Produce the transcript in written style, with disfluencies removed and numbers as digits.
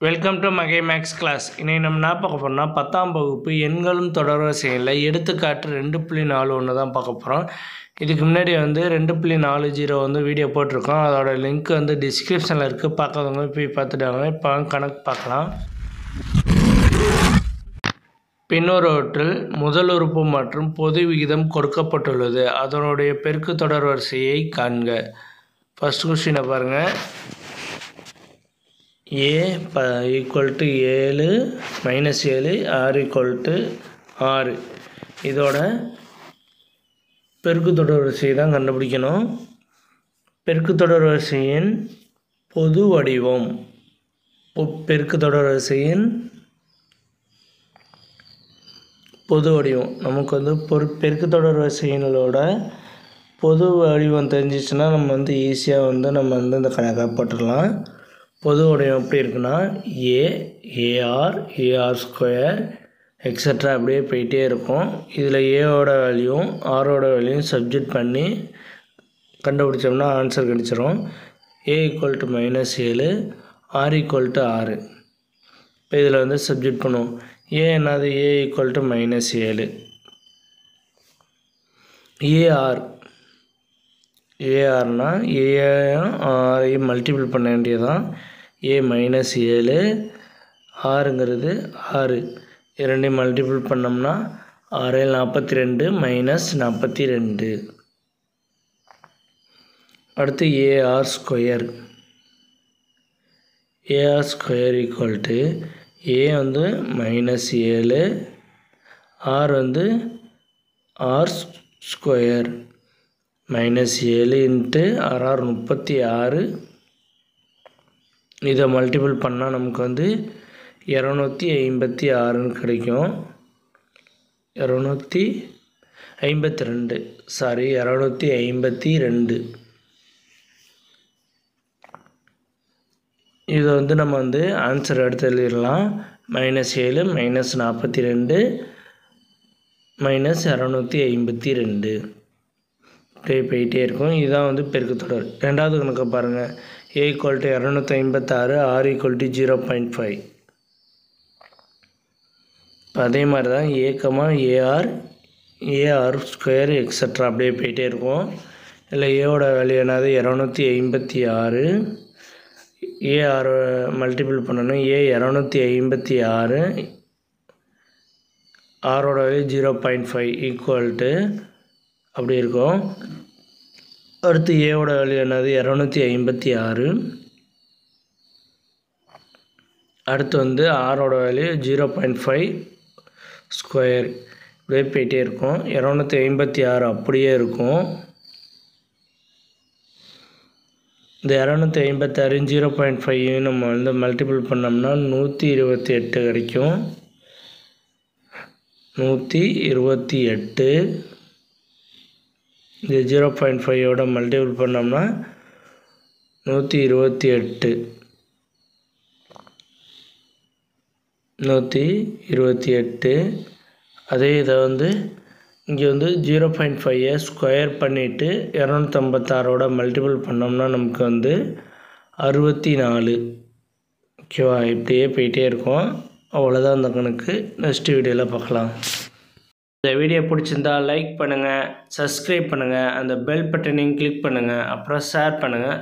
Welcome to Magai maths class. இன்னைக்கு நம்ம என்ன பார்க்க போகிறோம்னா 10ஆம் வகுப்பு எண்களும் தொடர்வரிசையில் எடுத்துக்காட்டு 2.41 தான் பார்க்க போகிறோம். இதுக்கு முன்னாடி 2.40 வீடியோ போட்டிருக்கோம். அதோட லிங்க் டிஸ்கிரிப்ஷனில் இருக்குது. பார்க்காதவங்க போய் பார்த்துட்டாங்க. இப்போ கணக்கு பார்க்கலாம். பின்னொருவற்றில் முதல் உறுப்பு மற்றும் பொது விகிதம் கொடுக்கப்பட்டுள்ளது. அதனுடைய பெருக்கு தொடர்வரிசையை காண்க. ஃபர்ஸ்ட் கொஸ்டினை பாருங்கள். a = 7 -7 r = 6. இதோட பெருக்கு தொடர்வரிசையை தான் கண்டுபிடிக்கணும். பெருக்கு தொடர்வரிசையின் பொது வடிவம். பெருக்கு தொடர்வரிசையின் பொது வடிவம் நமக்கு பெருக்கு தொடர்வரிசையினோட பொது வடிவம் தெரிஞ்சிச்சுன்னா நம்ம ஈஸியாக நம்ம இந்த கணக்கை போட்டுடலாம். பொது வடிவம் எப்படி இருக்குன்னா AR² எக்ஸட்ரா அப்படியே போயிட்டே இருக்கும். இதில் ஏவோட வேல்யூவும் ஆரோட வேல்யூவும் சப்ஜெக்ட் பண்ணி கண்டுபிடிச்சோம்னா ஆன்சர் கிடச்சிரும். A = -7 R = 6. இப்போ இதில் சப்ஜெக்ட் பண்ணுவோம். A என்னது? A = -7. ARனா AR மல்டிபிள் பண்ண வேண்டியதான். A -7 ஆறுங்கிறது 6. இரண்டையும் மல்டிபிள் பண்ணோம்னா 6 42 -42. அடுத்து AR². AR² = A -7 R R². -7 × R 36. இதை மல்டிபிள் பண்ணால் நமக்கு 256 கிடைக்கும். 252. இதை நம்ம ஆன்சர் எடுத்து எழுதிடலாம். -7 -42 -252 இப்படியே போயிட்டே இருக்கும். இதுதான் பெருக்கு தொடர். ரெண்டாவது கணக்கை பாருங்கள். A = 256 R = 0.5. இப்போ அதே மாதிரி தான் AR AR² எக்ஸட்ரா அப்படியே போயிட்டே இருக்கும். இல்லை ஏவோட வேல்யூ என்னது? 256. AR மல்டிபிள் பண்ணணும். A 256 ஆரோட வேல்யூ 0.5 அப்படி இருக்கும். அடுத்து ஏவோட வேல்யூ என்னது? 256. அடுத்து ஆரோட வேல்யூ 0.5² இப்படியே போயிட்டே இருக்கும். 256 அப்படியே இருக்கும். இந்த 256 0.5 நம்ம மல்டிபிள் பண்ணோம்னா 128 கிடைக்கும். 128. இந்த 0.5ஓட மல்டிபிள் பண்ணோம்னா 128. 128. அதே இதை இங்கே 0.5 ஸ்கொயர் பண்ணிவிட்டு 256ஓட மல்டிபிள் பண்ணோம்னா நமக்கு 64. ஓகேவா? இப்படியே போயிட்டே இருக்கும். அவ்வளோதான் அந்த கணக்கு. நெக்ஸ்ட் வீடியோவில் பார்க்கலாம். இந்த வீடியோ பிடிச்சிருந்தா லைக் பண்ணுங்கள், சப்ஸ்கிரைப் பண்ணுங்கள், அந்த பெல் பட்டனையும் கிளிக் பண்ணுங்கள், அப்புறம் ஷேர் பண்ணுங்கள்.